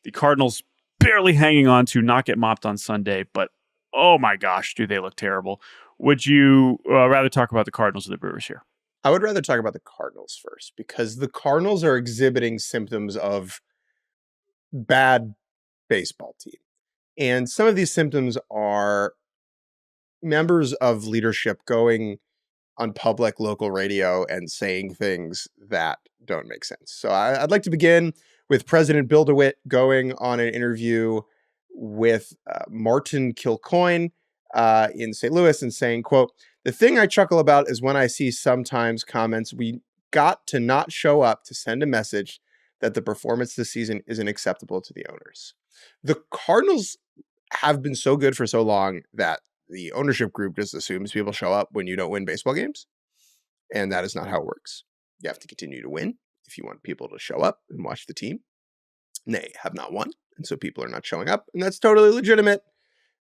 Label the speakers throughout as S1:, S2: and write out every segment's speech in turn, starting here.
S1: The Cardinals barely hanging on to not get mopped on Sunday, but oh my gosh, do they look terrible. Would you rather talk about the Cardinals or the Brewers here?
S2: I would rather talk about the Cardinals first, because the Cardinals are exhibiting symptoms of bad baseball team. And some of these symptoms are members of leadership going on public local radio and saying things that don't make sense. So I'd like to begin with President Bill DeWitt going on an interview with Martin Kilcoyne in St. Louis and saying, quote, "The thing I chuckle about is when I see sometimes comments, we got to not show up to send a message that the performance this season isn't acceptable to the owners." The Cardinals have been so good for so long that the ownership group just assumes people show up when you don't win baseball games. And that is not how it works. You have to continue to win if you want people to show up and watch the team. And they have not won, and so people are not showing up, and that's totally legitimate.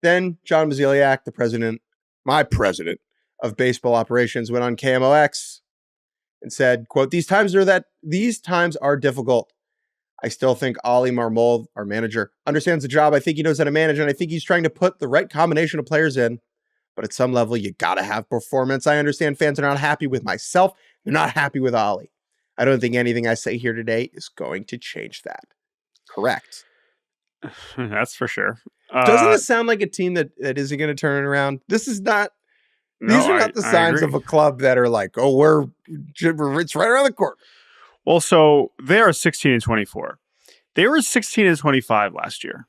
S2: Then John Mozeliak, my president of baseball operations, went on KMOX and said, quote, these times are difficult. I still think Oli Marmol, our manager, understands the job. I think he knows how to manage, and I think he's trying to put the right combination of players in. But at some level, you got to have performance. I understand fans are not happy with myself. They're not happy with Oli. I don't think anything I say here today is going to change that. Correct.
S1: That's for sure.
S2: Doesn't this sound like a team that isn't going to turn it around? These are not the signs of a club that are like, oh, it's right around the corner.
S1: Well, so they are 16-24. They were 16-25 last year.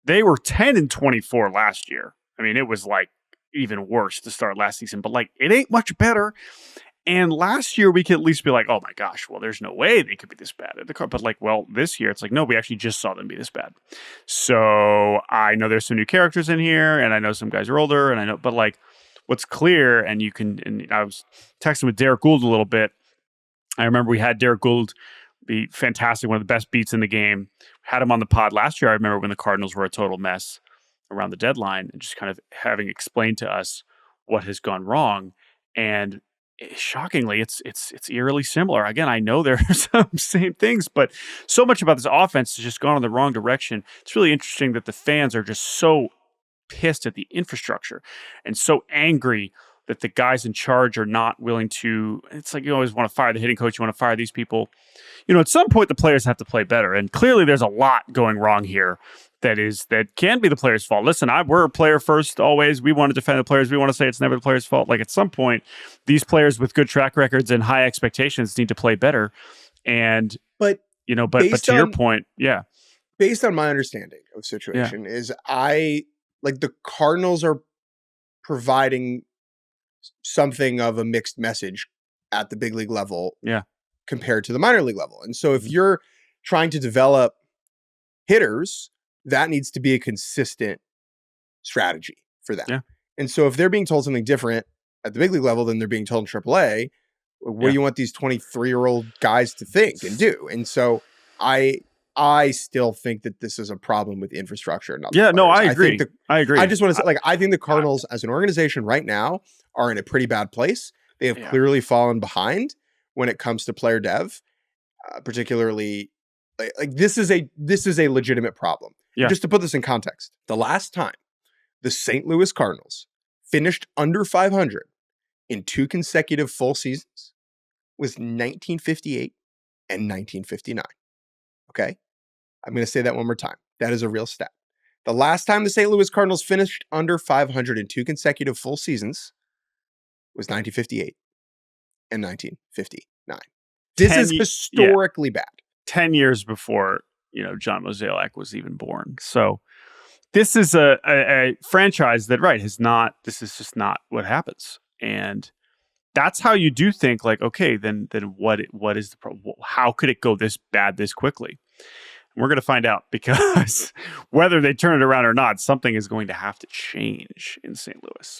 S1: They were 10-24 last year. I mean, it was like even worse to start last season, but like it ain't much better. And last year we could at least be like, oh my gosh, well, there's no way they could be this bad at the car. But like, well, this year it's like, no, we actually just saw them be this bad. So I know there's some new characters in here, and I know some guys are older, and I know, but like, what's clear, and I was texting with Derek Gould a little bit. I remember we had Derek Gould be fantastic, one of the best beats in the game. Had him on the pod last year. I remember when the Cardinals were a total mess around the deadline, and just kind of having explained to us what has gone wrong. And shockingly, it's eerily similar. Again, I know there are some same things, but so much about this offense has just gone in the wrong direction. It's really interesting that the fans are just so pissed at the infrastructure and so angry that the guys in charge are not willing to. It's like you always want to fire the hitting coach. You want to fire these people. You know, at some point, the players have to play better. And clearly there's a lot going wrong here that can be the players' fault. Listen, we're a player first always. We want to defend the players. We want to say it's never the players' fault. Like at some point, these players with good track records and high expectations need to play better. And but to your point, yeah.
S2: Based on my understanding of the situation is the Cardinals are providing something of a mixed message at the big league level compared to the minor league level. And so if you're trying to develop hitters, that needs to be a consistent strategy for them. Yeah. And so if they're being told something different at the big league level than they're being told in AAA, what do you want these 23-year-old guys to think and do? And so I still think that this is a problem with infrastructure. Not
S1: I agree. I agree.
S2: I just want to say, I think the Cardinals as an organization right now are in a pretty bad place. They have clearly fallen behind when it comes to player dev, particularly like this is a legitimate problem. Yeah. Just to put this in context, the last time the St. Louis Cardinals finished under 500 in 2 consecutive full seasons was 1958 and 1959. Okay? I'm going to say that one more time. That is a real stat. The last time the St. Louis Cardinals finished under 500 in 2 consecutive full seasons was 1958 and 1959. This is historically bad.
S1: 10 years before, John Mozeliak was even born. So this is a franchise that, this is just not what happens. And that's how you do think like, okay, then what is the problem? How could it go this bad this quickly? And we're going to find out, because whether they turn it around or not, something is going to have to change in St. Louis.